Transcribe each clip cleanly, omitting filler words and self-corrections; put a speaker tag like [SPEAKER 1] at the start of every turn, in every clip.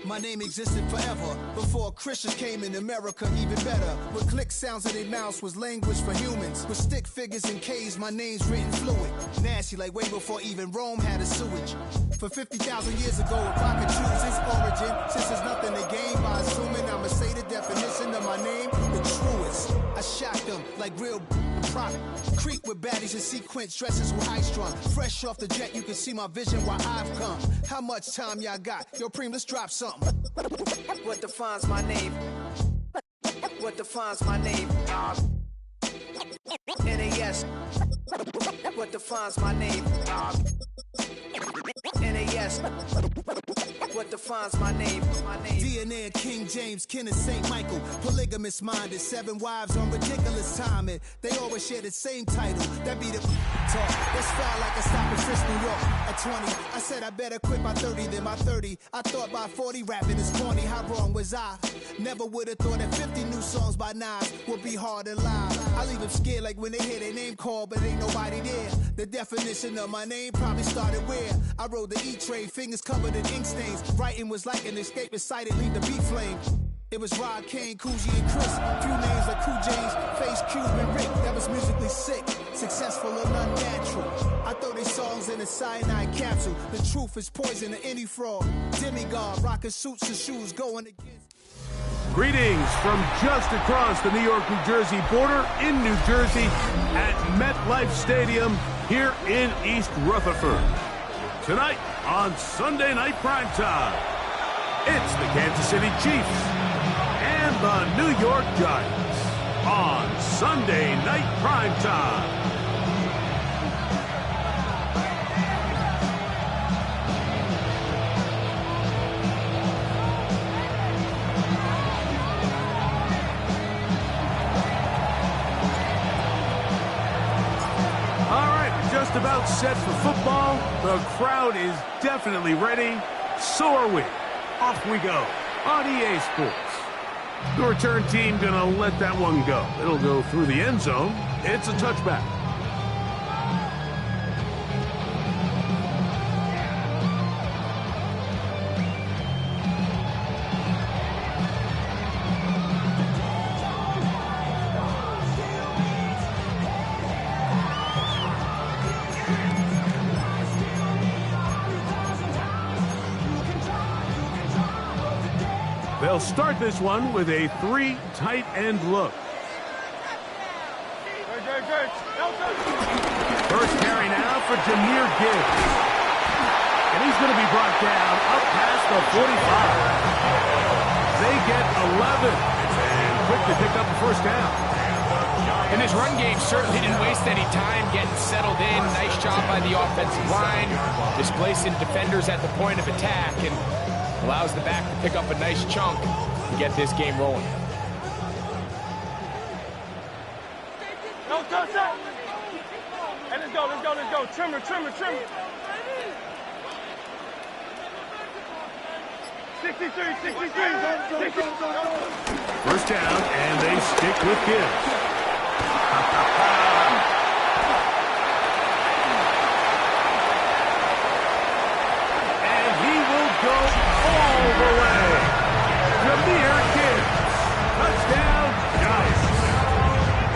[SPEAKER 1] My name existed forever, before Christians came in America, even better. With click sounds in their mouths was language for humans. With stick figures and K's, my name's written fluid. Nasty like way before even Rome had a sewage. For 50,000 years ago, if I could choose its origin, since there's nothing to gain by assuming I'ma say the definition of my name, the truest. I shocked them like real prop. Creep with baddies in sequence, dresses with high strung. Fresh off the jet, you can see my vision while I've come. How much time y'all got? Yo, Preem, let's drop something. What defines my name? What defines my name? NAS. What defines my name? NAS. What defines my name? DNA of King James, kin of St. Michael. Polygamous minded, 7 wives on ridiculous timing. They always share the same title. That be the talk. That's foul like a stop in Frisco, New York. At 20, I said I better quit by 30 than by 30. I thought by 40 rapping is corny. How wrong was I? Never would have thought that 50 new songs by Nas would be hard and live. I leave them scared like when they hear their name called, but ain't nobody there. The definition of my name probably started where I rode the E-Trade, fingers covered in ink stains. Writing was like an escape inside it, leave the beat flame. It was Rod, Kane, Coogee, and Chris. Few names like Cool James, Face, Cube, and Rick. That was musically sick, successful and unnatural. I throw these songs in a cyanide capsule. The truth is poison to any fraud. Demigod, rocking suits and shoes, going against.
[SPEAKER 2] Greetings from just across the New York-New Jersey border in New Jersey at MetLife Stadium here in East Rutherford. Tonight on Sunday Night Primetime, it's the Kansas City Chiefs and the New York Giants on Sunday Night Primetime. Just about set for football. The crowd is definitely ready. So are we. Off we go on EA Sports. The return team gonna let that one go. It'll go through the end zone. It's a touchback. They'll start this one with a 3 tight end look. First carry now for Jahmyr Gibbs. And he's going to be brought down up past the 45. They get 11 and quickly pick up the first down.
[SPEAKER 3] And his run game certainly didn't waste any time getting settled in. Nice job by the offensive line, displacing defenders at the point of attack, and allows the back to pick up a nice chunk and get this game rolling.
[SPEAKER 4] Don't touch that. Hey, let's go. Trimmer. 63.
[SPEAKER 2] First down, and they stick with Gibbs. And he will go all the way. Jahmyr Gibbs. Touchdown, Giants.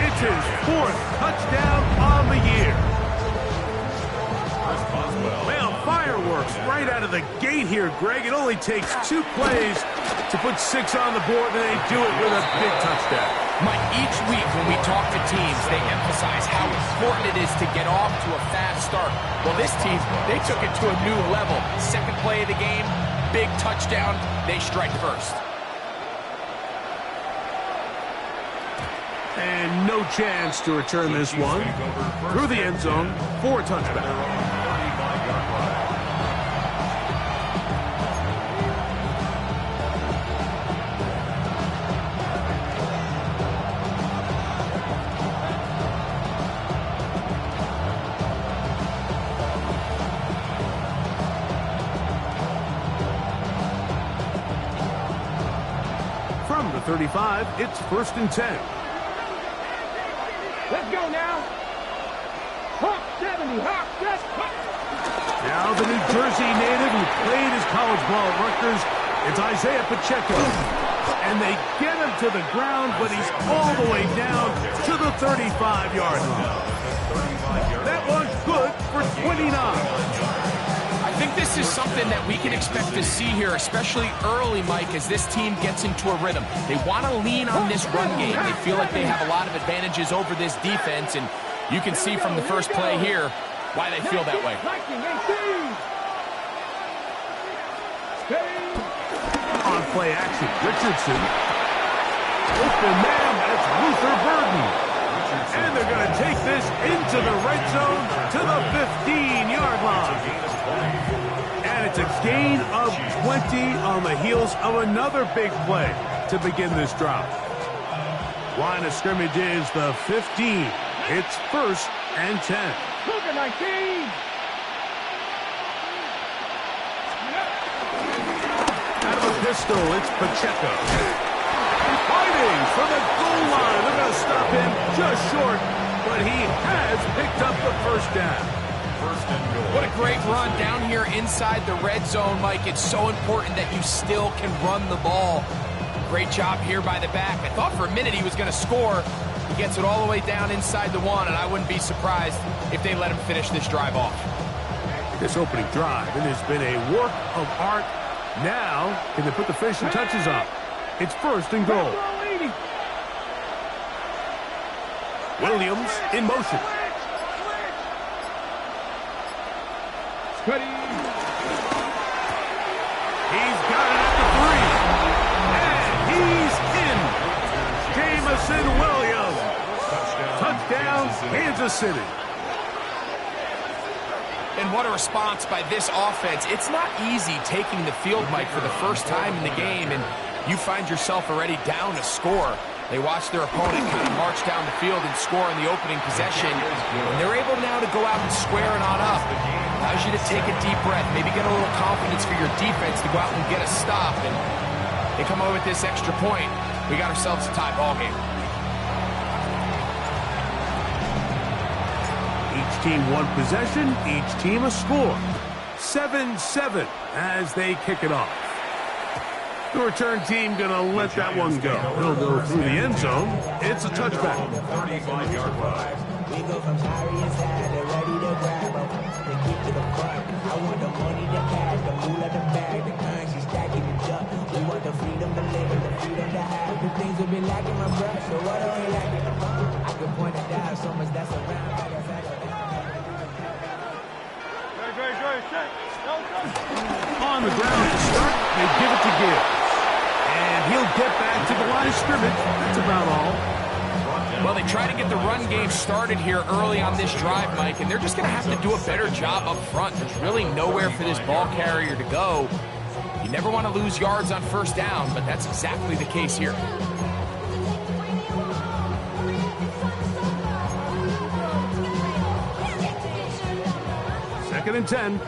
[SPEAKER 2] It's his 4th touchdown on the year. Well, fireworks right out of the gate here, Greg. It only takes 2 plays to put 6 on the board, and they do it with a big touchdown.
[SPEAKER 3] Mike, each week when we talk to teams, they emphasize how important it is to get off to a fast start. Well, this team, they took it to a new level. Second play of the game, big touchdown, they strike first.
[SPEAKER 2] And no chance to return this one through the end zone for a touchback. From the 35, it's 1st and 10.
[SPEAKER 4] Let's go now. Hawk 70, Hawk, let's go.
[SPEAKER 2] Now the New Jersey native who played his college ball at Rutgers It's Isaiah Pacheco. And they get him to the ground, but he's all the way down to the 35-yard line. That one's good for 29.
[SPEAKER 3] I think this is something that we can expect to see here, especially early, Mike, as this team gets into a rhythm. They want to lean on this run game. They feel like they have a lot of advantages over this defense, and you can see from the first play here why they feel that way.
[SPEAKER 2] On play action, Richardson. Open man, that's Luther Burden. And they're going to take this into the red zone to the 15-yard line. And it's a gain of 20 on the heels of another big play to begin this drive. Line of scrimmage is the 15. It's 1st and 10.
[SPEAKER 4] Cougar 19.
[SPEAKER 2] Out of a pistol, it's Pacheco. Fighting for the goal line. They're going to stop him just short, but he has picked up the first down.
[SPEAKER 3] What a great run down here inside the red zone, Mike. It's so important that you still can run the ball. Great job here by the back. I thought for a minute he was going to score. He gets it all the way down inside the 1, and I wouldn't be surprised if they let him finish this drive off.
[SPEAKER 2] This opening drive, it has been a work of art. Now, can they put the finishing touches on? It's 1st and goal. Williams in motion.
[SPEAKER 4] Cuddy.
[SPEAKER 2] He's got it at the 3. And he's in. Jamison Williams. Touchdown, Kansas City.
[SPEAKER 3] And what a response by this offense. It's not easy taking the field, Mike, for the first time in the game, and you find yourself already down a score. They watch their opponent kind of march down the field and score in the opening possession, and they're able now to go out and square it on up. Allows you to take a deep breath, maybe get a little confidence for your defense to go out and get a stop, and they come away with this extra point. We got ourselves a tie ball game.
[SPEAKER 2] Each team one possession, each team a score. 7-7 as they kick it off. The return team going to let that one go. He'll go through the end zone. It's a touchback.
[SPEAKER 5] 35-yard line. We go from sorry inside, they're ready to grab them. They keep to the front. I want the money, the cash, the moolah, the bag, the currency stacking it up. We want the freedom to live and the freedom to have. The things have been lacking, my bruh, so what are we lacking? I can point it out so much that's around.
[SPEAKER 2] On the ground to start, they give it to Gibbs. And he'll get back to the line of scrimmage. That's about all.
[SPEAKER 3] Well, they try to get the run game started here early on this drive, Mike, and they're just going to have to do a better job up front. There's really nowhere for this ball carrier to go. You never want to lose yards on first down, but that's exactly the case here.
[SPEAKER 2] Second and 10.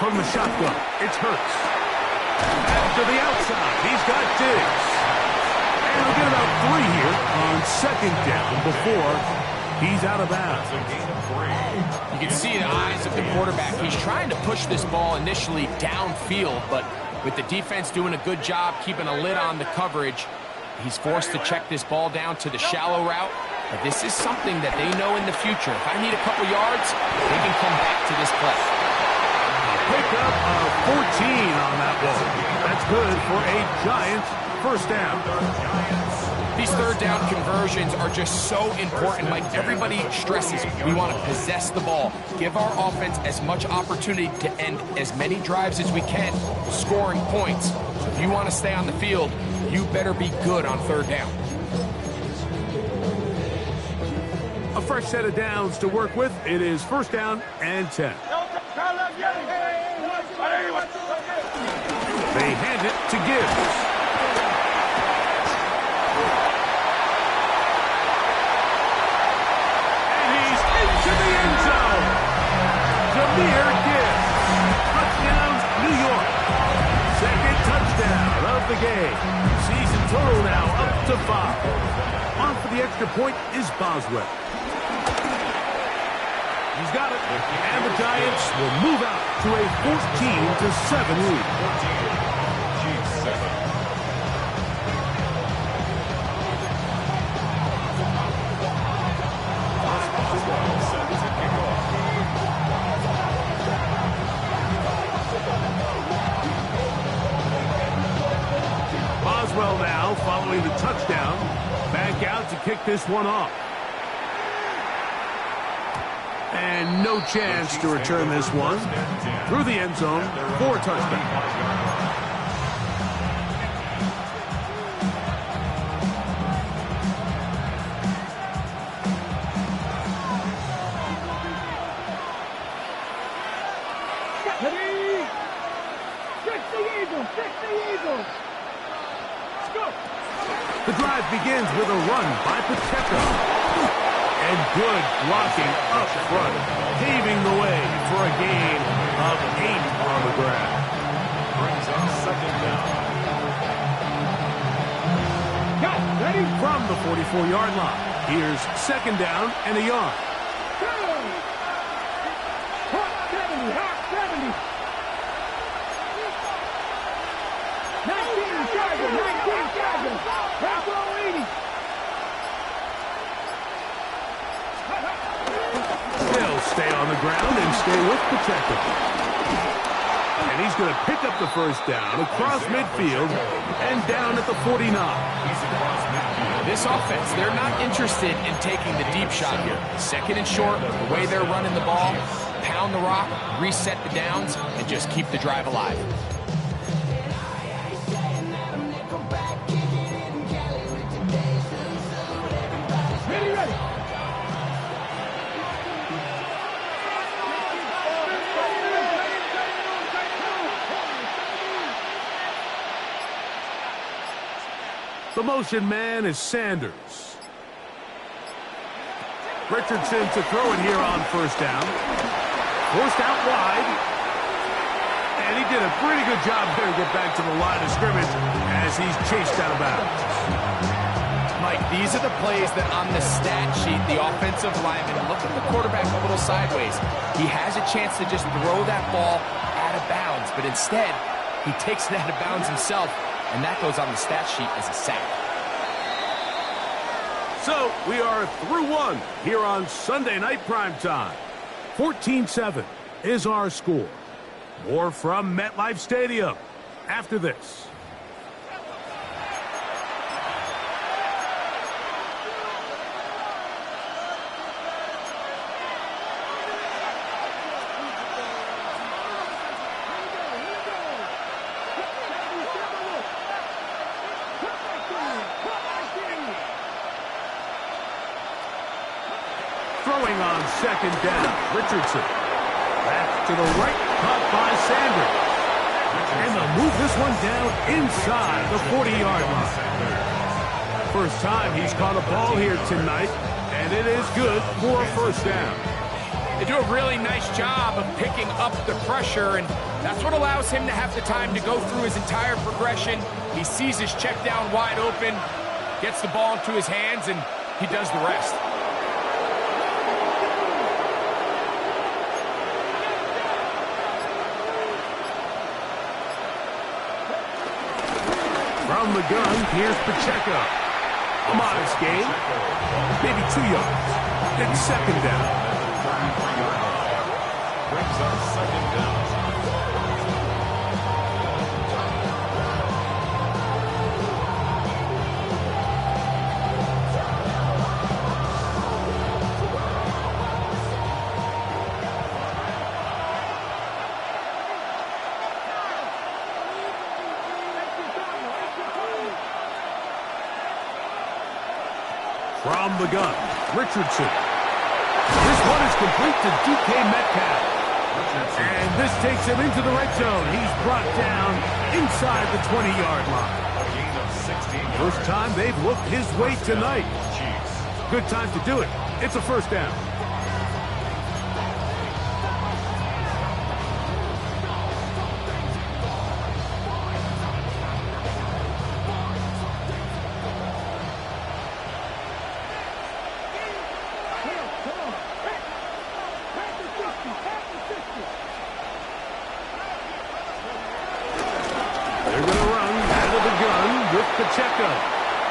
[SPEAKER 2] From the shotgun, it's Hurts. To the outside, he's got Diggs. And we'll get about 3 here on second down before he's out of bounds.
[SPEAKER 3] You can see the eyes of the quarterback. He's trying to push this ball initially downfield, but with the defense doing a good job keeping a lid on the coverage, he's forced to check this ball down to the shallow route. But this is something that they know in the future. If I need a couple yards, they can come back to this play.
[SPEAKER 2] Pick up of 14 on that one. That's good for a Giants first down.
[SPEAKER 3] These third down conversions are just so important. Like everybody stresses, we want to possess the ball. Give our offense as much opportunity to end as many drives as we can, scoring points. If you want to stay on the field, you better be good on third down.
[SPEAKER 2] A fresh set of downs to work with. It is first down and 10. They hand it to Gibbs. And he's into the end zone. Jahmyr Gibbs. Touchdown, New York. Second touchdown of the game. Season total now up to 5. On for the extra point is Boswell. He's got it. And the Giants will move out to a 14-7 lead. Boswell now following the touchdown. Back out to kick this one off. And no chance to return this one. Through the end zone for a touchdown. The drive begins with a run by Pacheco. And good blocking up front, paving the way for a gain of 8 on the ground. Brings up second down.
[SPEAKER 4] Got it, ready?
[SPEAKER 2] From the 44-yard line, here's second down and a yard.
[SPEAKER 4] Hot 70, hot 70. 19 Chargers, 19 Chargers. Back row 80.
[SPEAKER 2] They'll stay on the ground and stay with Pacheco. And he's going to pick up the first down across midfield and down at the 49.
[SPEAKER 3] This offense, they're not interested in taking the deep shot here. Second and short, the way they're running the ball, pound the rock, reset the downs, and just keep the drive alive.
[SPEAKER 2] The motion man is Sanders. Richardson to throw it here on first down. Forced out wide. And he did a pretty good job there to get back to the line of scrimmage as he's chased out of bounds.
[SPEAKER 3] Mike, these are the plays that on the stat sheet, the offensive lineman look at the quarterback a little sideways. He has a chance to just throw that ball out of bounds, but instead, he takes it out of bounds himself. And that goes on the stat sheet as a sack.
[SPEAKER 2] So we are through one here on Sunday Night Primetime. 14-7 is our score. More from MetLife Stadium after this. Throwing on second down, Richardson. That's to the right, caught by Sanders. And they'll move this one down inside the 40-yard line. First time he's caught a ball here tonight, and it is good for a first down.
[SPEAKER 3] They do a really nice job of picking up the pressure, and that's what allows him to have the time to go through his entire progression. He sees his check down wide open, gets the ball into his hands, and he does the rest.
[SPEAKER 2] From the gun, here's Pacheco. A modest gain, maybe 2 yards. It's second down.
[SPEAKER 6] Brings up second down.
[SPEAKER 2] From the gun, Richardson. This one is complete to DK Metcalf. And this takes him into the red zone. He's brought down inside the 20-yard line. First time they've looked his way tonight. Good time to do it. It's a first down. They're going to run out of the gun with Pacheco.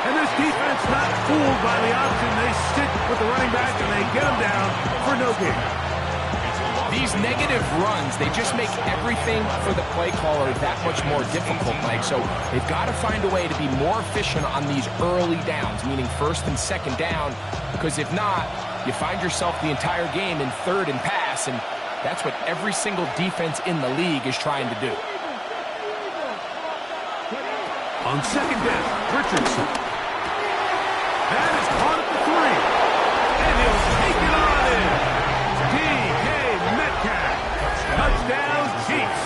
[SPEAKER 2] And this defense not fooled by the option. They stick with the running back and they get him down for no gain.
[SPEAKER 3] These negative runs, they just make everything for the play caller that much more difficult, Mike. So they've got to find a way to be more efficient on these early downs, meaning first and second down, because if not, you find yourself the entire game in third and pass, and that's what every single defense in the league is trying to do.
[SPEAKER 2] On second down, Richardson. That is caught at the 3. And he'll take it on in. D.K. Metcalf. Touchdown, Chiefs.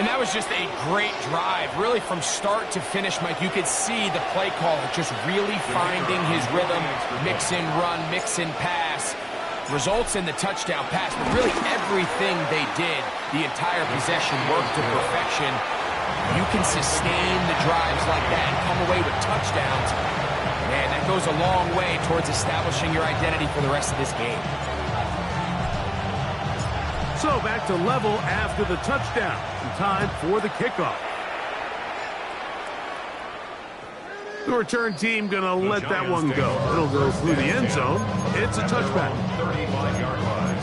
[SPEAKER 3] And that was just a great drive. Really from start to finish, Mike, you could see the play caller just really finding his rhythm. Mix in run, mix in pass. Results in the touchdown pass. But really everything they did, the entire possession worked to perfection. You can sustain the drives like that and come away with touchdowns. Man, that goes a long way towards establishing your identity for the rest of this game.
[SPEAKER 2] So back to level after the touchdown. Time for the kickoff. The return team going to let that one go. It'll go through the end zone. It's a touchback.
[SPEAKER 6] 35-yard line.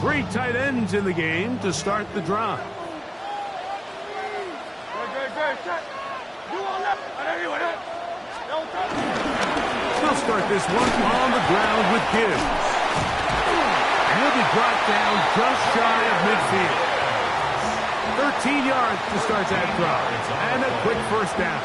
[SPEAKER 2] Three tight ends in the game to start the drive. They'll start this one on the ground with Gibbs. And he'll be brought down just shy of midfield. 13 yards to start that drive. And a quick first down.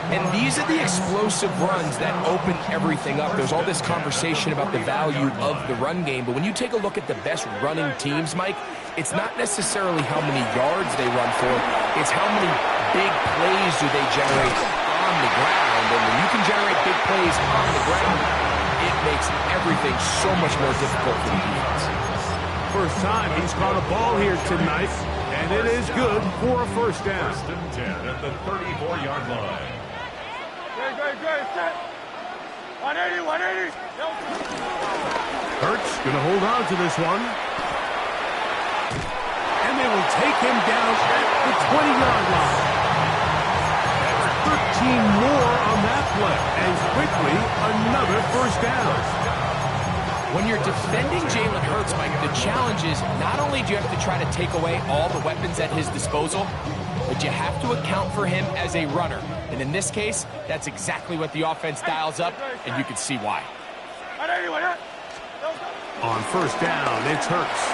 [SPEAKER 3] And these are the explosive runs that open everything up. There's all this conversation about the value of the run game, but when you take a look at the best running teams, Mike, it's not necessarily how many yards they run for, it's how many big plays do they generate on the ground. And when you can generate big plays on the ground, it makes everything so much more difficult for the defense.
[SPEAKER 2] First time he's caught a ball here tonight, and it is good for a first down.
[SPEAKER 6] First and 10 at the 34-yard line.
[SPEAKER 2] Hurts going to hold on to this one. And they will take him down at the 20-yard line. That's 13 more on that play. And quickly, another first down.
[SPEAKER 3] When you're defending Jalen Hurts, Mike, the challenge is not only do you have to try to take away all the weapons at his disposal, but you have to account for him as a runner. And in this case, that's exactly what the offense dials up, and you can see why.
[SPEAKER 2] On first down, it's Hurts.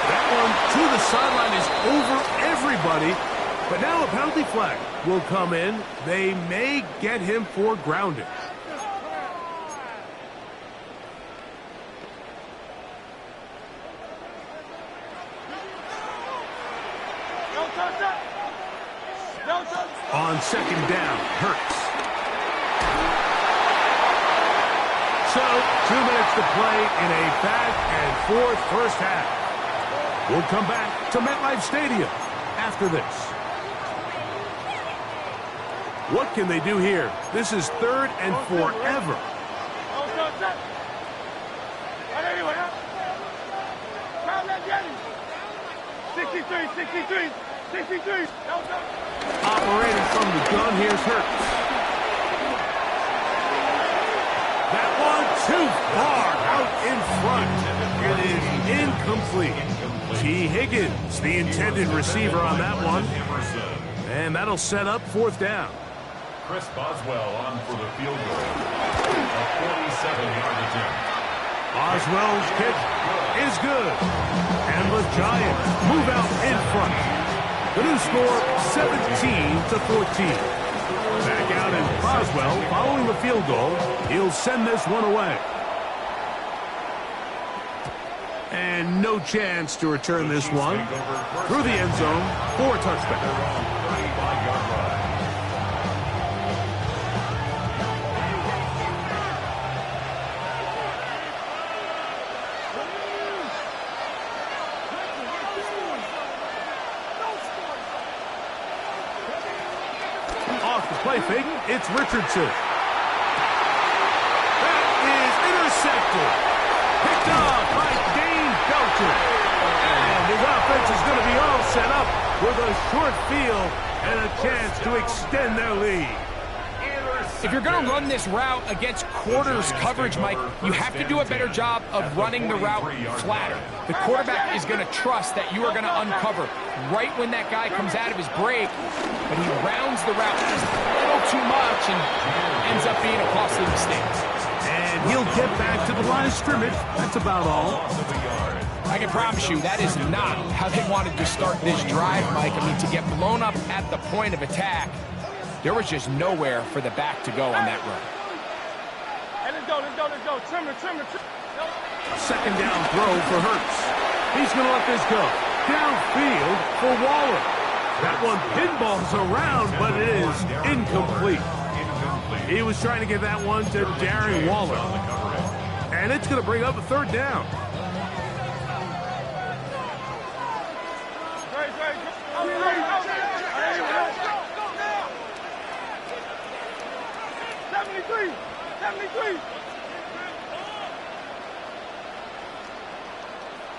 [SPEAKER 2] That one to the sideline is over everybody, but now a penalty flag will come in. They may get him for grounding. On second down, Hurts. So, 2 minutes to play in a back-and-forth first half. We'll come back to MetLife Stadium after this. What can they do here? This is third and forever. Operating from the gun, here's Hurts. That one too far out in front. It is incomplete. T. Higgins, the intended receiver on that one. And that'll set up fourth down.
[SPEAKER 6] Chris Boswell on for the field goal. A 47-yard attempt.
[SPEAKER 2] Boswell's kick is good. And the Giants move out in front. The new score, 17-14. Back out in Boswell following the field goal. He'll send this one away. And no chance to return this one through the end zone for a touchback. play fake. It's Richardson. That is intercepted. Picked off by Dane Belcher. And his offense is going to be all set up with a short field and a chance to extend their lead.
[SPEAKER 3] If you're going to run this route against quarters coverage, Mike, you have to do a better job of running the route flatter. The quarterback is going to trust that you are going to uncover right when that guy comes out of his break, but he rounds the route just a little too much and ends up being a costly mistake.
[SPEAKER 2] And he'll get back to the line of scrimmage. That's about all.
[SPEAKER 3] I can promise you that is not how they wanted to start this drive, Mike. I mean, to get blown up at the point of attack, there was just nowhere for the back to go on that run.
[SPEAKER 4] Hey, let's go. Trimmer.
[SPEAKER 2] Second down throw for Hurts. He's going to let this go. Downfield for Waller. That one pinballs around, but it is incomplete. He was trying to get that one to Darren Waller. And it's going to bring up a third down.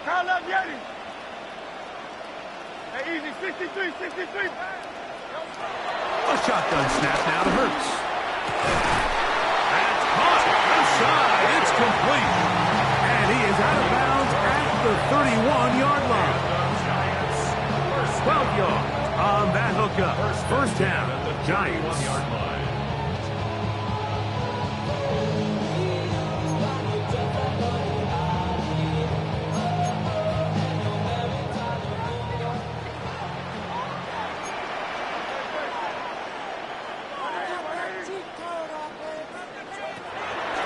[SPEAKER 4] Call up Yeti. Hey, easy, 63.
[SPEAKER 2] A shotgun snap now to Hurts. That's caught inside. It's complete. And he is out of bounds at the 31-yard line. 12 yards on that hookup. First down, Giants.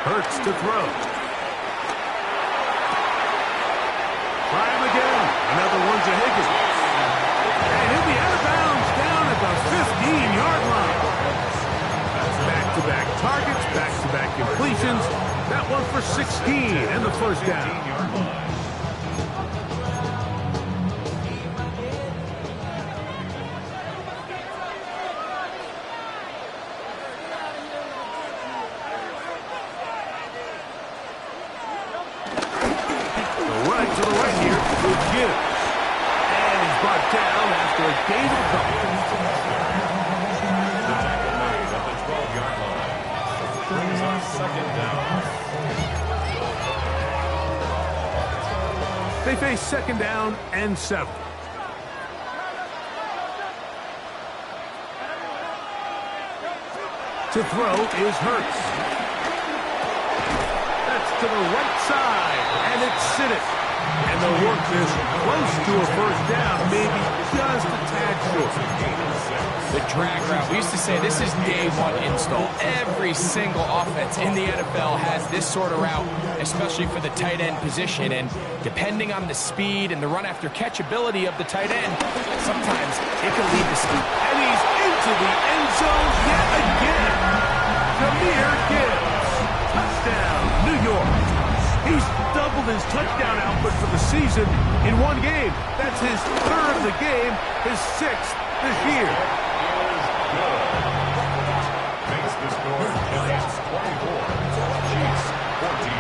[SPEAKER 2] Hurts to throw. Try him again. Another one to Higgins. And he'll be out of bounds down at the 15-yard line. That's back-to-back targets, back-to-back completions. That one for 16 and the first down. To the right here with Gibbs. And he's brought down after a gain of a couple.
[SPEAKER 6] Tackle made at the 12-yard line. Brings up second down.
[SPEAKER 2] They face second down and 7. To throw is Hurts. That's to the right side, and it's Siddick. And they'll work this close to a first down, maybe just a tad short.
[SPEAKER 3] The drag route. We used to say this is day one install. Every single offense in the NFL has this sort of route, especially for the tight end position. And depending on the speed and the run after catch ability of the tight end, sometimes it can lead to speed.
[SPEAKER 2] And he's into the end zone yet again. Jahmyr Gibbs. Touchdown, New York. He's doubled his touchdown output for the season in one game. That's his third of the game, his 6th this year.
[SPEAKER 6] Makes the score Giants 24, Chiefs 14.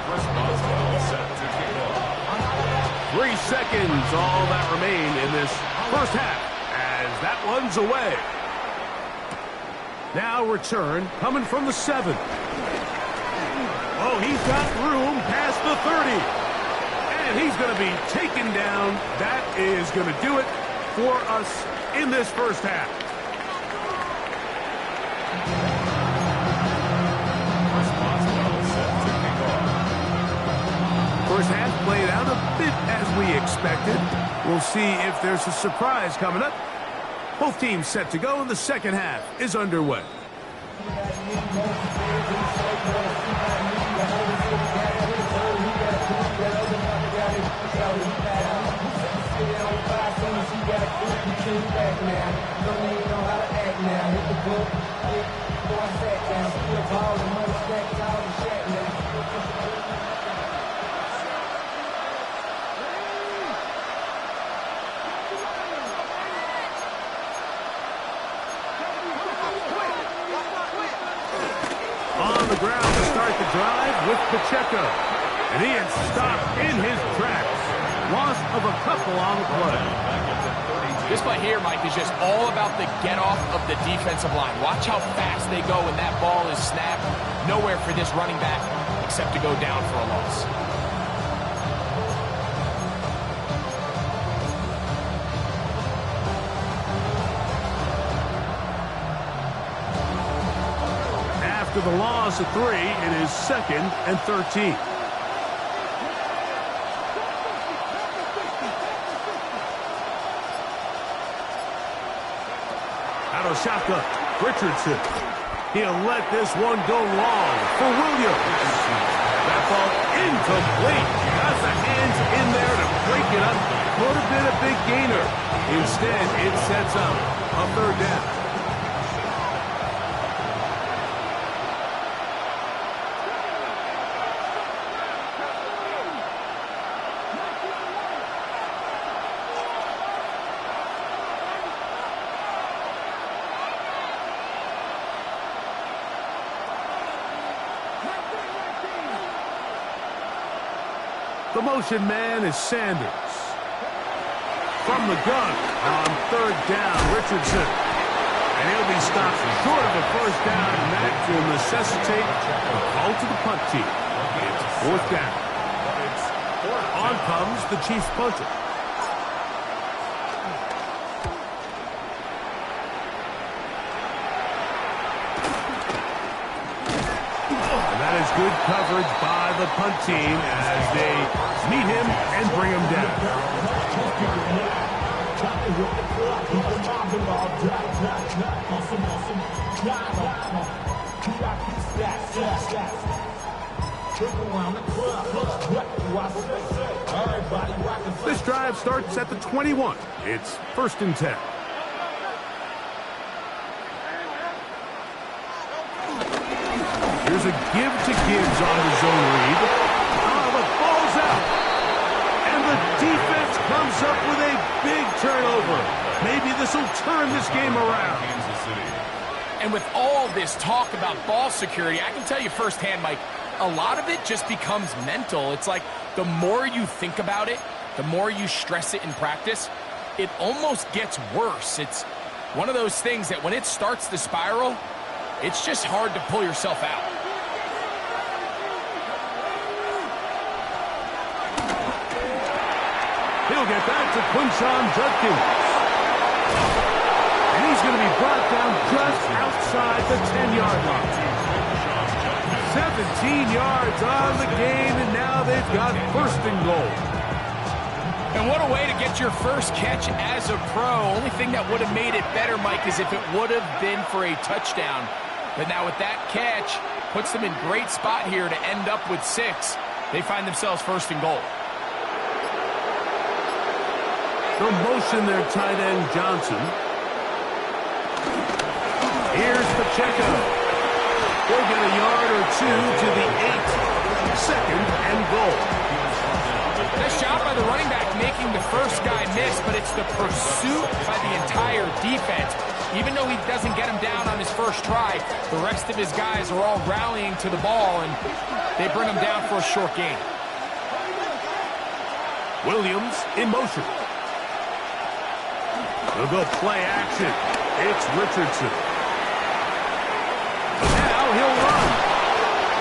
[SPEAKER 6] Chris Boswell set to kick off.
[SPEAKER 2] 3 seconds, all that remain in this first half as that one's away. Now return coming from the 7. Oh, he's got room past the 30. And he's going to be taken down. That is going to do it for us in this first half. First half played out a bit as we expected. We'll see if there's a surprise coming up. Both teams set to go, and the second half is underway. on the ground to start the drive with Pacheco. And he is stopped in his tracks. Loss of a couple on the play.
[SPEAKER 3] This play here, Mike, is just all about the get-off of the defensive line. Watch how fast they go when that ball is snapped. Nowhere for this running back except to go down for a loss.
[SPEAKER 2] After the loss of 3, it is 2nd and 13. Out of shotgun, Richardson. He'll let this one go long for Williams. That ball incomplete. Got the hands in there to break it up. Could have been a big gainer. Instead, it sets up a 3rd down. The motion man is Sanders. From the gun on 3rd down, Richardson. And he'll be stopped short of a 1st down, and that will necessitate a call to the punt team. It's 4th down. On comes the Chiefs punter. Good coverage by the punt team as they meet him and bring him down. This drive starts at the 21. It's 1st and 10. Here's a give to Gibbs on the zone read. Oh, the ball's out. And the defense comes up with a big turnover. Maybe this will turn this game around.
[SPEAKER 3] And with all this talk about ball security, I can tell you firsthand, Mike, a lot of it just becomes mental. It's like the more you think about it, the more you stress it in practice, it almost gets worse. It's one of those things that when it starts to spiral, it's just hard to pull yourself out.
[SPEAKER 2] He'll get back to Quinshon Judkins. And he's going to be brought down just outside the 10-yard line. 17 yards on the game, and now they've got 1st and goal.
[SPEAKER 3] And what a way to get your first catch as a pro. Only thing that would have made it better, Mike, is if it would have been for a touchdown. But now with that catch, puts them in great spot here to end up with 6. They find themselves 1st and goal.
[SPEAKER 2] The motion their tight end Johnson. Here's Pacheco. They'll get a yard or 2 to the 8. 2nd and goal.
[SPEAKER 3] Nice job by the running back making the first guy miss, but it's the pursuit by the entire defense. Even though he doesn't get him down on his first try, the rest of his guys are all rallying to the ball, and they bring him down for a short gain.
[SPEAKER 2] Williams in motion. They'll go play action. It's Richardson. Now he'll run.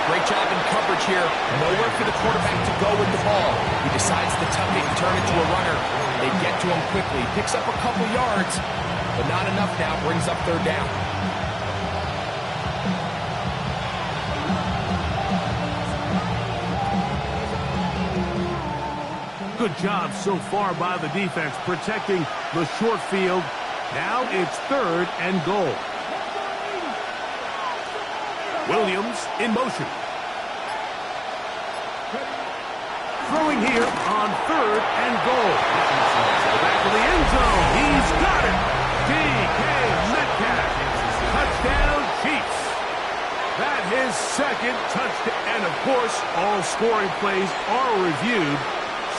[SPEAKER 3] Great job in coverage here. Nowhere for the quarterback to go with the ball. He decides to tuck it and turn it to a runner. They get to him quickly. Picks up a couple yards, but not enough now. Brings up 3rd down.
[SPEAKER 2] Good job so far by the defense protecting the short field. Now it's 3rd and goal. Williams in motion. Throwing here on 3rd and goal. Back to the end zone. He's got it. DK Metcalf. Touchdown Chiefs. That his 2nd touchdown. And of course, all scoring plays are reviewed.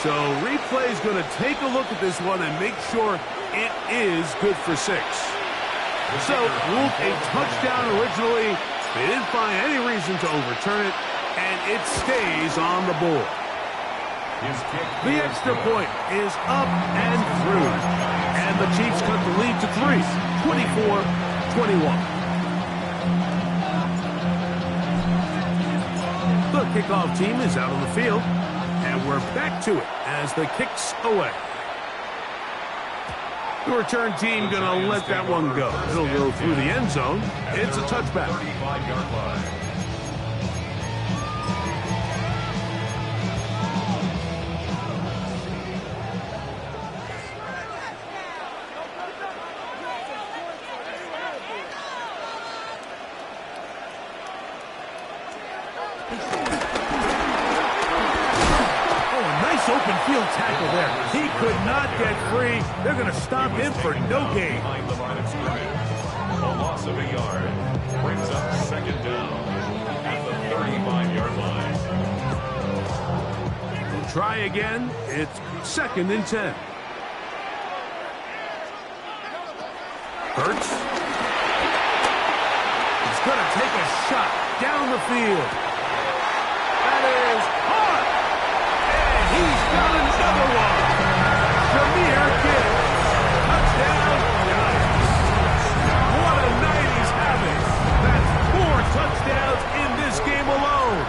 [SPEAKER 2] So replay's going to take a look at this one and make sure it is good for 6. So, Wolf, a touchdown originally, They didn't find any reason to overturn it, and it stays on the board. The extra point is up and through, and the Chiefs cut the lead to 3, 24-21. The kickoff team is out on the field, and we're back to it as the kick's away. The return team going to let that one go. It'll go through the end zone. It's a touchback.
[SPEAKER 6] 35-yard line.
[SPEAKER 2] Open field tackle there. He could not get free. They're going to stop him for no gain.
[SPEAKER 6] Behind the line of scrimmage. A loss of a yard brings up second down at the 35-yard line.
[SPEAKER 2] We'll try again. It's 2nd and 10. Hurts. He's going to take a shot down the field. That is hard. He's got another one. Premier kick. Touchdown, Giants. What a night he's having. That's 4 touchdowns in this game alone.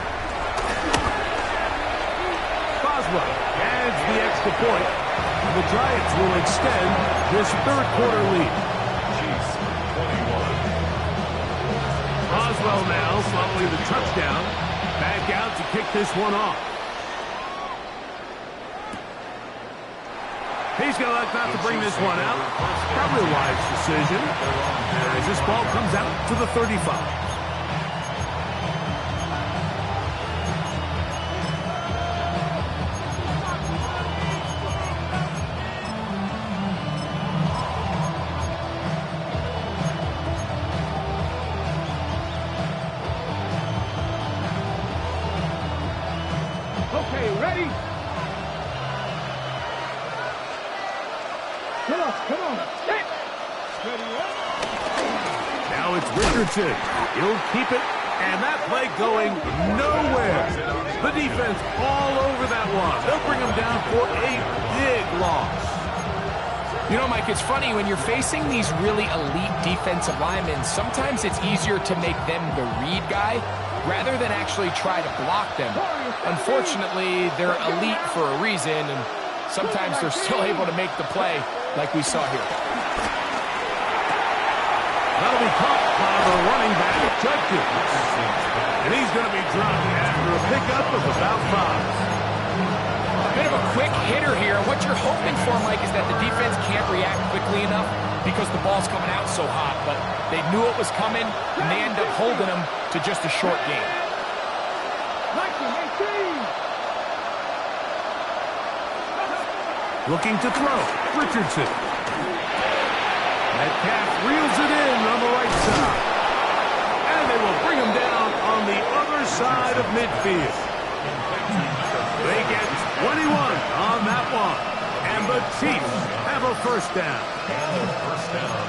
[SPEAKER 2] Boswell adds the extra point. The Giants will extend this third-quarter lead.
[SPEAKER 6] Chiefs 21.
[SPEAKER 2] Boswell now following the touchdown. Back out to kick this one off. He's going to elect not to bring this one out. Probably a wise decision as this ball comes out to the 35.
[SPEAKER 4] Okay, ready? Come on.
[SPEAKER 2] Now it's Richardson. He'll keep it, and that play going nowhere. The defense all over that one. They'll bring him down for a big loss.
[SPEAKER 3] You know, Mike, it's funny, when you're facing these really elite defensive linemen, sometimes it's easier to make them the read guy rather than actually try to block them. Unfortunately, they're elite for a reason, and sometimes they're still able to make the play like we saw here.
[SPEAKER 2] That'll be caught by the running back, Judkins. And he's going to be dropped after a pickup of about 5.
[SPEAKER 3] A bit of a quick hitter here. What you're hoping for, Mike, is that the defense can't react quickly enough because the ball's coming out so hot. But they knew it was coming, and they end up holding them to just a short game.
[SPEAKER 2] Looking to throw, Richardson. Metcalf reels it in on the right side. And they will bring him down on the other side of midfield. They get 21 on that one. And the Chiefs have a first down.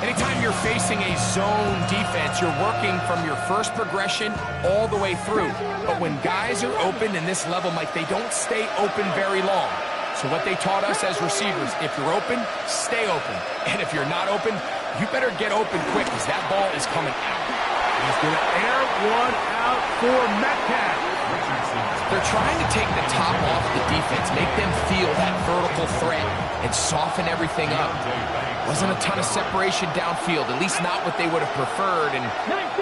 [SPEAKER 3] Anytime you're facing a zone defense, you're working from your first progression all the way through. But when guys are open in this level, Mike, they don't stay open very long. So what they taught us as receivers, if you're open, stay open. And if you're not open, you better get open quick because that ball is coming out.
[SPEAKER 2] He's going to air one out for Metcalf.
[SPEAKER 3] They're trying to take the top off the defense, make them feel that vertical threat, and soften everything up. Wasn't a ton of separation downfield, at least not what they would have preferred, and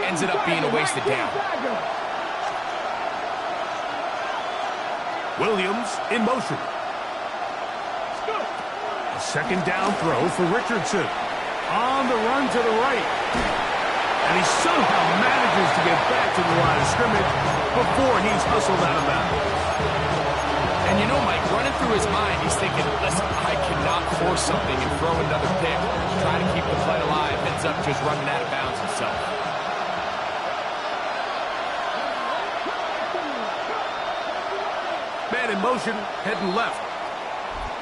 [SPEAKER 3] ends it up being a wasted down.
[SPEAKER 2] Williams in motion. A second down throw for Richardson. On the run to the right. And he somehow manages to get back to the line of scrimmage before he's hustled out of bounds.
[SPEAKER 3] And you know, Mike, running through his mind, he's thinking, listen, I cannot force something and throw another pick. Try to keep the play alive. Ends up just running out of bounds himself.
[SPEAKER 2] Man in motion, heading left.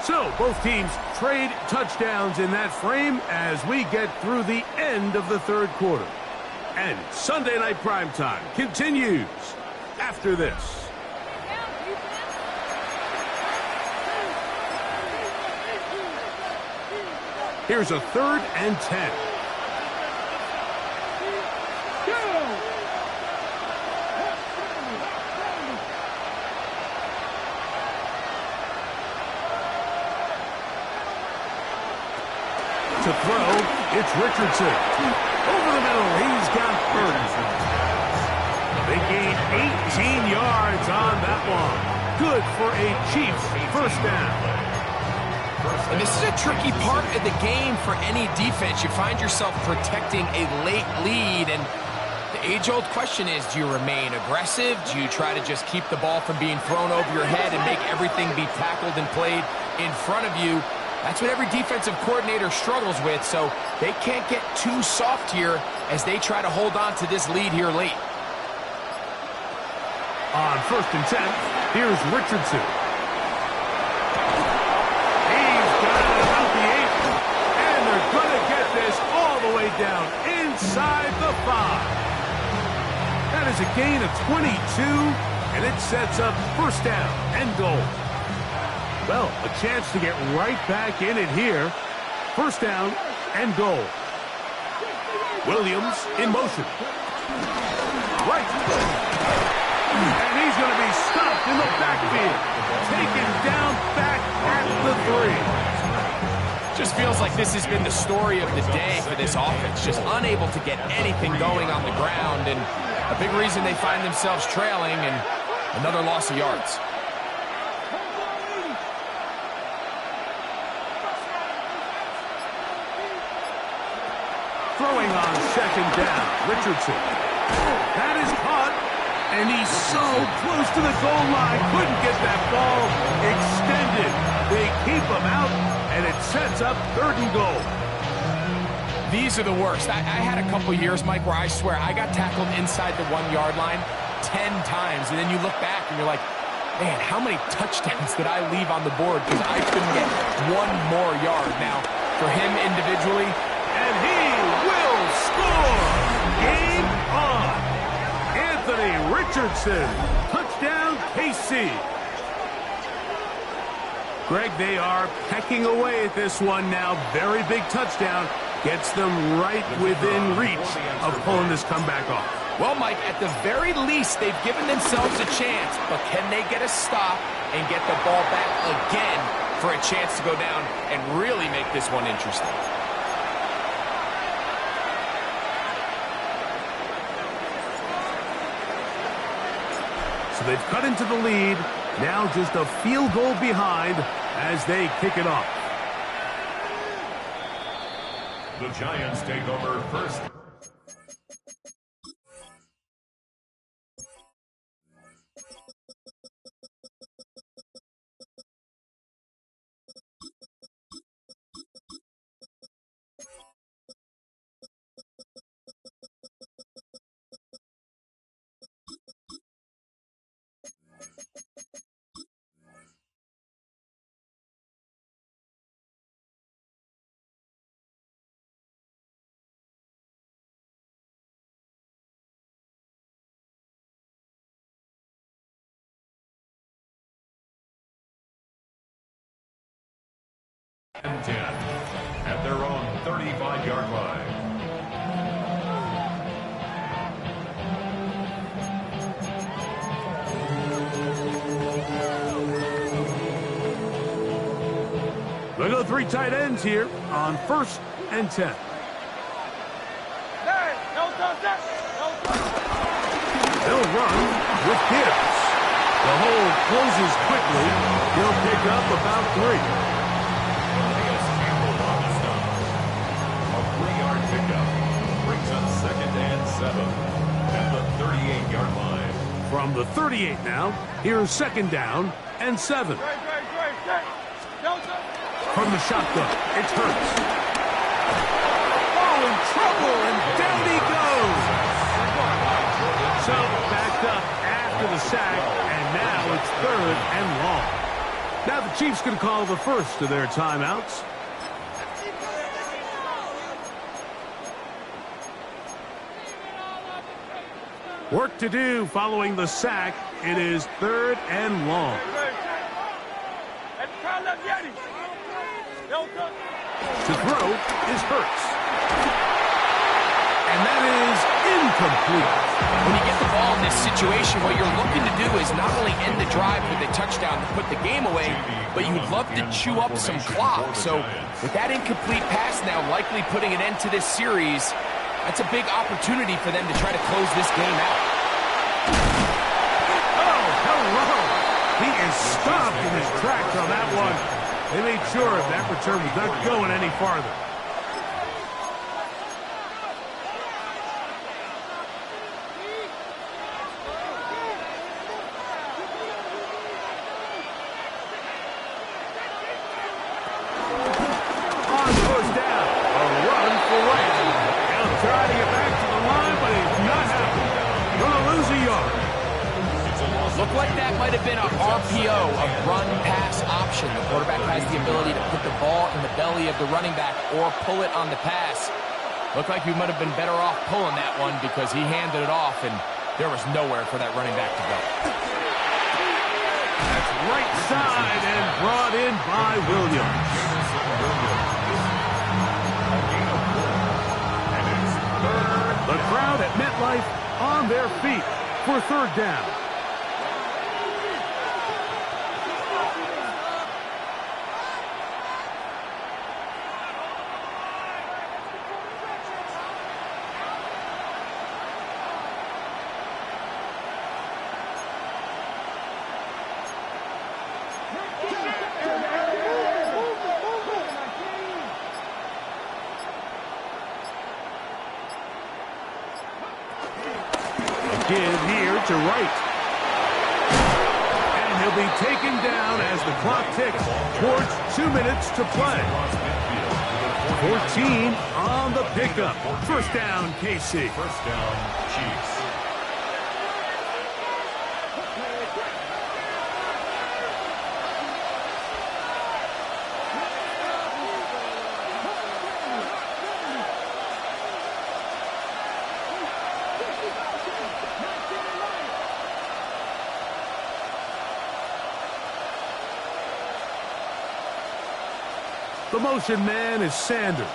[SPEAKER 2] So, both teams trade touchdowns in that frame as we get through the end of the third quarter. And Sunday Night Primetime continues after this. Here's a 3rd and 10. To throw, it's Richardson. Over the middle, he's got 30. They gain 18 yards on that one. Good for a Chiefs first down.
[SPEAKER 3] And this is a tricky part of the game for any defense. You find yourself protecting a late lead, and the age-old question is, do you remain aggressive? Do you try to just keep the ball from being thrown over your head and make everything be tackled and played in front of you? That's what every defensive coordinator struggles with, so they can't get too soft here as they try to hold on to this lead here late.
[SPEAKER 2] On 1st and 10, here's Richardson. He's got it about the 8, and they're going to get this all the way down inside the 5. That is a gain of 22, and it sets up first down and goal. Well, a chance to get right back in it here. First down and goal. Williams in motion. Right. And he's going to be stopped in the backfield. Taken down back at the 3.
[SPEAKER 3] Just feels like this has been the story of the day for this offense. Just unable to get anything going on the ground. And a big reason they find themselves trailing and another loss of yards.
[SPEAKER 2] Throwing on 2nd down, Richardson. That is caught, and he's so close to the goal line. Couldn't get that ball extended. They keep him out, and it sets up 3rd and goal.
[SPEAKER 3] These are the worst. I had a couple years, Mike, where I swear I got tackled inside the 1-yard line 10 times, and then you look back and you're like, man, how many touchdowns did I leave on the board because I couldn't get one more yard? Now, for him individually,
[SPEAKER 2] and he will score! Game on! Anthony Richardson, touchdown KC. Greg, they are pecking away at this one now. Very big touchdown. Gets them right within reach of pulling this comeback off.
[SPEAKER 3] Well, Mike, at the very least, they've given themselves a chance, but can they get a stop and get the ball back again for a chance to go down and really make this one interesting?
[SPEAKER 2] So they've cut into the lead. Now just a field goal behind as they kick it off.
[SPEAKER 6] The Giants take over first. And 10 at their own 35-yard line.
[SPEAKER 2] They go 3 tight ends here on 1st and 10. They'll run with Gibbs. The hole closes quickly. He'll pick up about 3.
[SPEAKER 6] A 3-yard pickup brings up 2nd and 7 at the 38-yard line.
[SPEAKER 2] From the 38 now, here's 2nd down and 7. From the shotgun, it's Hurts. Oh, in trouble, and down he goes. So backed up after the sack, and now it's 3rd and long. Now the Chiefs can call the first of their timeouts. Work to do following the sack. It is 3rd and long. To throw is Hurts. And that is incomplete.
[SPEAKER 3] When you get the ball in this situation, what you're looking to do is not only end the drive with a touchdown to put the game away, but you'd love to chew up some clock. So with that incomplete pass now likely putting an end to this series, that's a big opportunity for them to try to close this game out.
[SPEAKER 2] Oh, hello. He is stopped in his tracks on that one. They made sure that return was not going any farther. On first down, a run for Wright. He'll try to get back to the line, but he's not happening. Gonna lose a yard.
[SPEAKER 3] Looked like that might have been a RPO, a run-pass option. The quarterback has the ability to put the ball in the belly of the running back or pull it on the pass. Looked like he might have been better off pulling that one because he handed it off, and there was nowhere for that running back to go.
[SPEAKER 2] That's right side and brought in by Williams. The crowd at MetLife on their feet for 3rd down. Give here to Wright. And he'll be taken down as the clock ticks towards 2 minutes to play. 14 on the pickup. First down, KC.
[SPEAKER 6] First down, Chiefs.
[SPEAKER 2] The motion man is Sanders.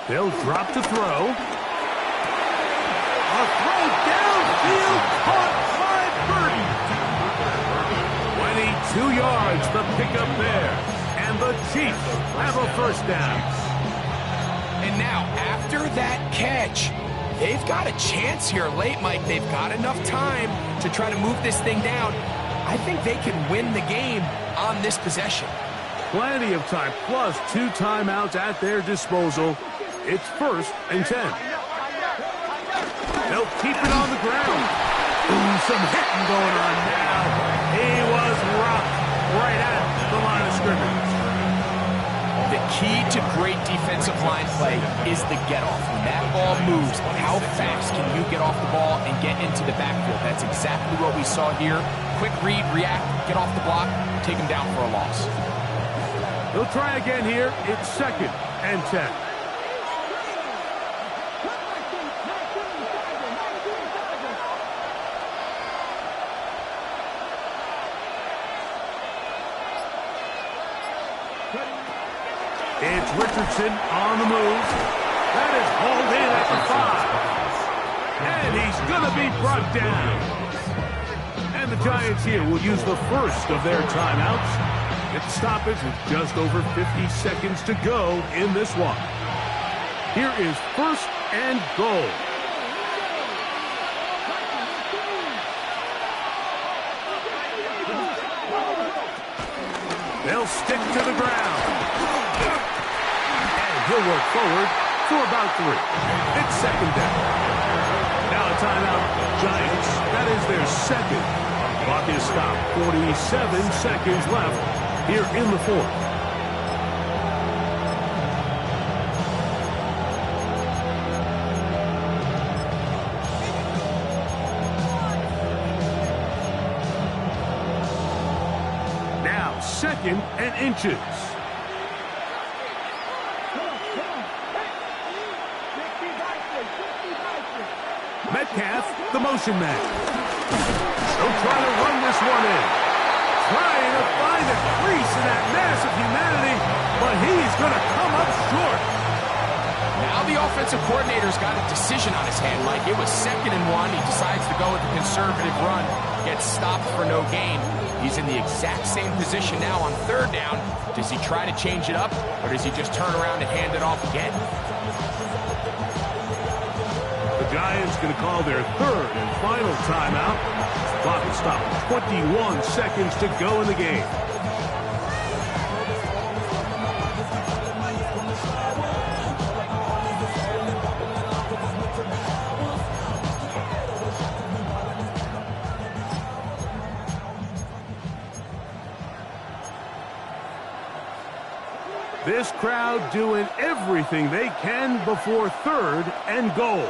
[SPEAKER 2] They'll drop to throw. A throw downfield caught by Burton. 22 yards the pickup there. And the Chiefs have a first down.
[SPEAKER 3] And now, after that catch, they've got a chance here late, Mike. They've got enough time to try to move this thing down. I think they can win the game on this possession.
[SPEAKER 2] Plenty of time, plus 2 timeouts at their disposal. It's 1st and 10. They'll keep it on the ground. Ooh, some hitting going on now. He was rocked right at the line of scrimmage.
[SPEAKER 3] The key to great defensive line play is the get-off. When that ball moves, how fast can you get off the ball and get into the backfield? That's exactly what we saw here. Quick read, react, get off the block, take him down for a loss.
[SPEAKER 2] They'll try again here. It's 2nd and 10. It's Richardson on the move. That is hauled in at the 5. And he's going to be brought down. And the Giants here will use the first of their timeouts. It's stoppage with just over 50 seconds to go in this one. Here is 1st and goal. They'll stick to the ground. And he'll work forward for about 3. It's 2nd down. Now a timeout. Giants, that is their 2nd. Clock is stopped. 47 seconds left here in the 4th. Now 2nd and inches. Metcalf, the motion man. He'll try to run this one in. Trying to find a crease in that mass of humanity, but he's going to come up short.
[SPEAKER 3] Now the offensive coordinator's got a decision on his hand, Mike. It was 2nd and 1. He decides to go with a conservative run. Gets stopped for no gain. He's in the exact same position now on 3rd down. Does he try to change it up, or does he just turn around and hand it off again?
[SPEAKER 2] The Giants going to call their 3rd and final timeout. Clock will stop. 21 seconds to go in the game. This crowd doing everything they can before 3rd and goal.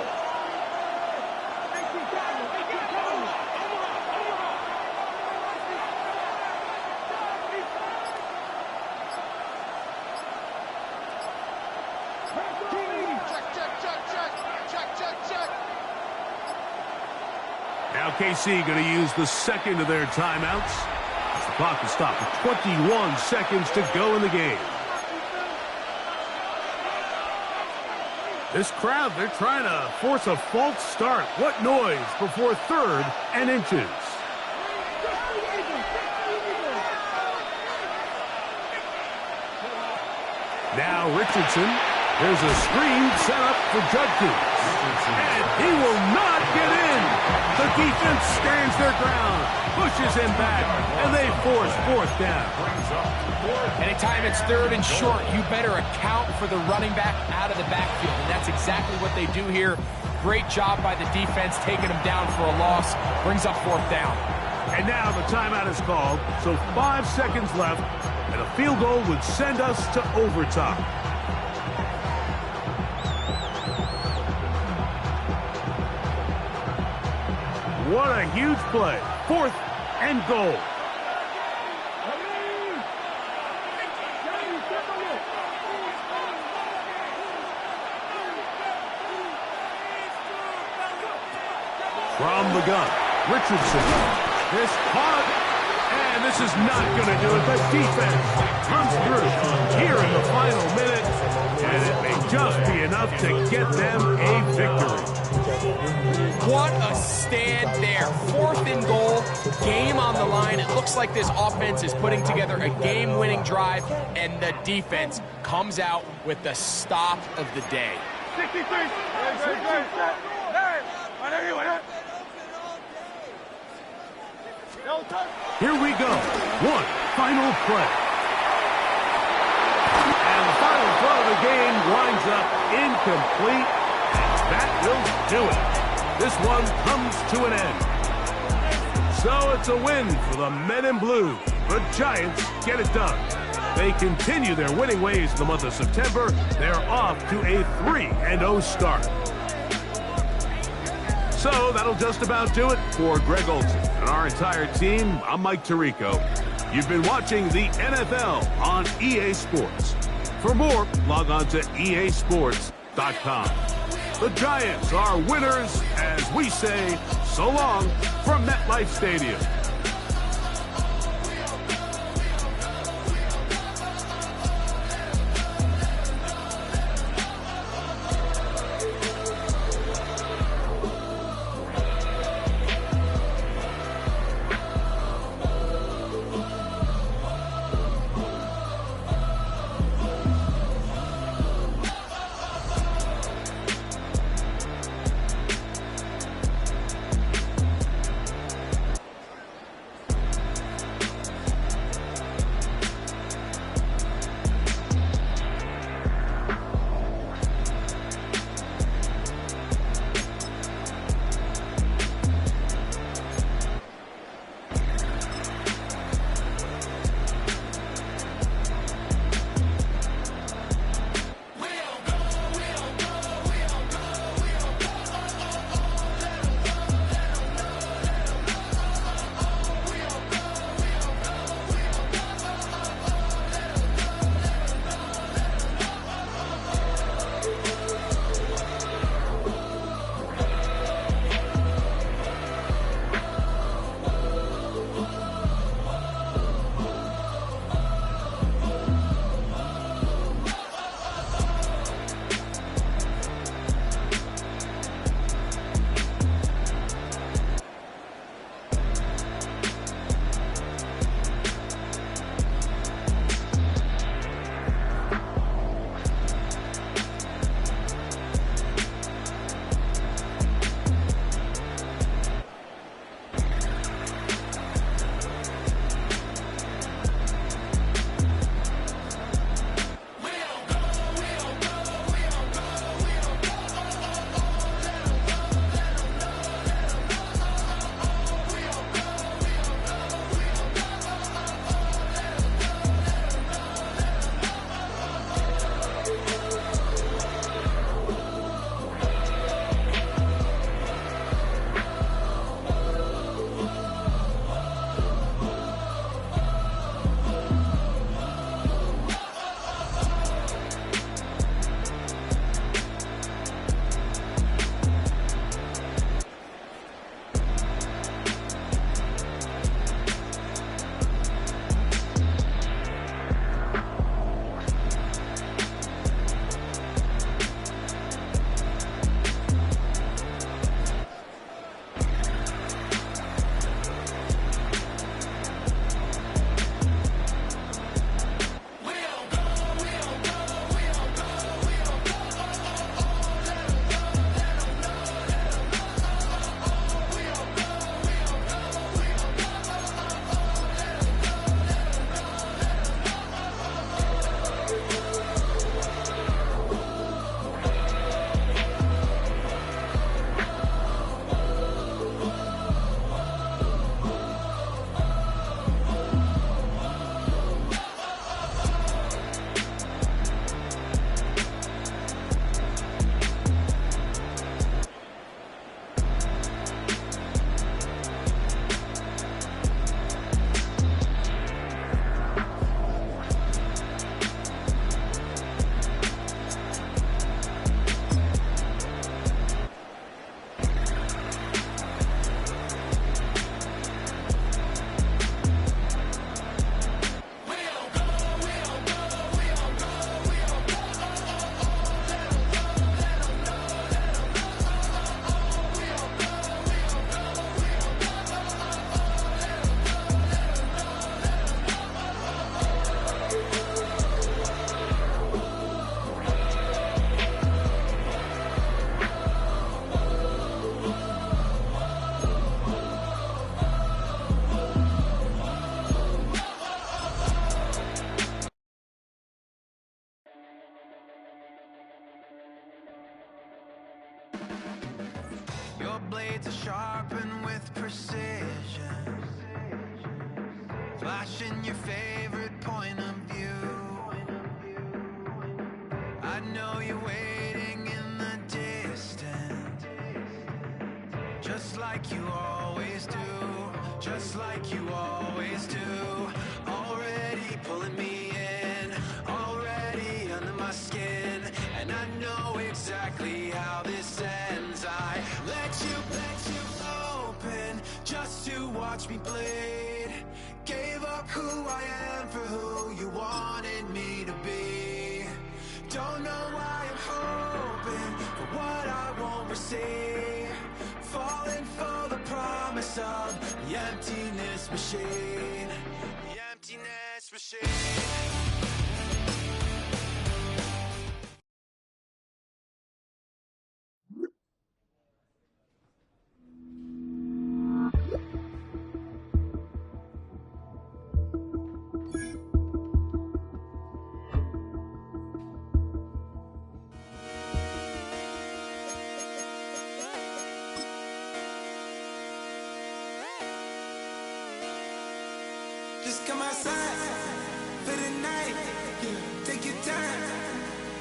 [SPEAKER 2] Now KC going to use the 2nd of their timeouts. As the clock will stop with 21 seconds to go in the game. This crowd, they're trying to force a false start. What noise before 3rd and inches. Now Richardson. There's a screen set up for Judkins. And he will not get in. The defense stands their ground, pushes him back, and they force 4th down.
[SPEAKER 3] Anytime it's 3rd and short, you better account for the running back out of the backfield. And that's exactly what they do here. Great job by the defense, taking them down for a loss. Brings up 4th down.
[SPEAKER 2] And now the timeout is called, so 5 seconds left, and a field goal would send us to overtime. What a huge play. 4th and goal. From the gun, Richardson. This caught, and this is not going to do it. The defense comes through here in the final minute, and it may just be enough to get them a victory.
[SPEAKER 3] What a stand there. 4th and goal, game on the line. It looks like this offense is putting together a game-winning drive, and the defense comes out with the stop of the day.
[SPEAKER 4] 63.
[SPEAKER 2] Here we go. One final play. And the final throw of the game winds up incomplete. That will do it. This one comes to an end. So it's a win for the men in blue. The Giants get it done. They continue their winning ways in the month of September. They're off to a 3-0 start. So that'll just about do it for Greg Olson and our entire team. I'm Mike Tirico. You've been watching the NFL on EA Sports. For more, log on to easports.com. The Giants are winners as we say so long from MetLife Stadium.
[SPEAKER 7] blades are sharpened with precision, flashing your favorite point of view. I know you're waiting in the distance, just like you always do, just like you always do. Already pulling me in, already under my skin, and I know exactly how this ends. I let you open just to watch me bleed. Gave up who I am for who you wanted me to be. Don't know why I'm hoping for what I won't receive. Falling for the promise of the emptiness machine. The emptiness machine. Just come outside for the night. Take your time,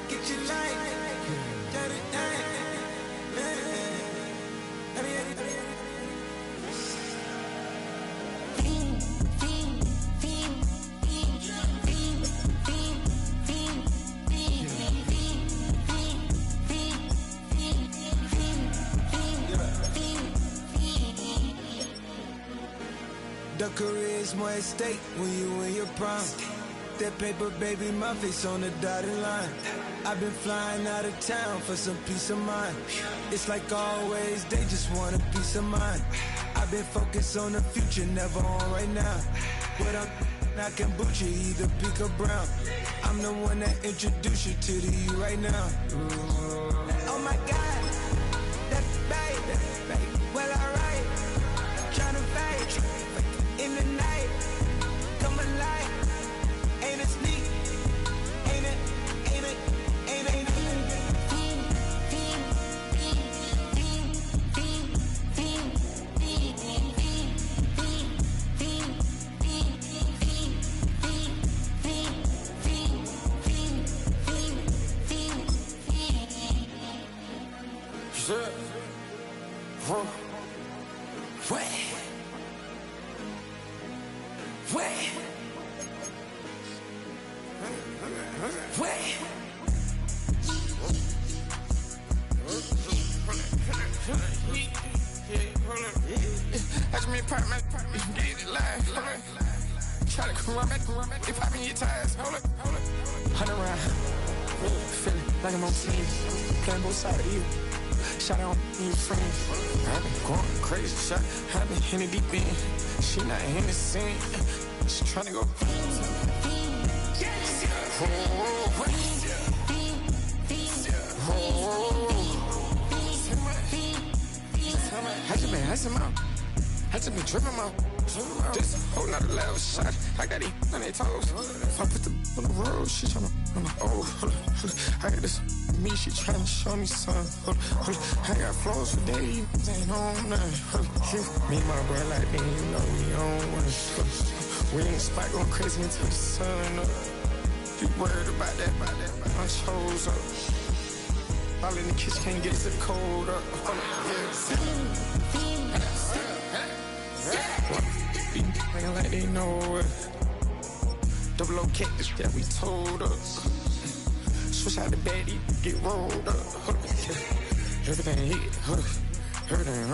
[SPEAKER 7] get your light. The career is more at stake when you in your prime. That paper, baby, my face on the dotted line. I've been flying out of town for some peace of mind. It's like always, they just want a peace of mind. I've been focused on the future, never on right now. But I'm not kombucha, either pink or brown. I'm the one that introduced you to the you right now. Oh my God, that's baby. Well, alright, tryna fade in the night, come alive. Ain't it sneak? Ain't it? Ain't it? Ain't it? Watch me apartment, get it live. Try to come back, they popping your tires. Hold it. 100 round, feeling like I'm on team, playing both sides of you. Shot on your friends. I've been going crazy, shot. I've been in the deep end. She not in the scene. She tryna go. I just been tripping out. This whole nother level shot. I got it on their toes. I put the on the road. She tryna. Oh, hold on. I got this. Me, she tryna show me something. I got flows for days. Ain't on nothing. Me and my bro like me, you know we on one. We in the spot going crazy until the sun up. You worried about that? My chose up. All in the kitchen can't get to the cold up. Playing like they know it. Double O cactus that we told us. Switch out the baddie, get rolled up. Everything hit, everything.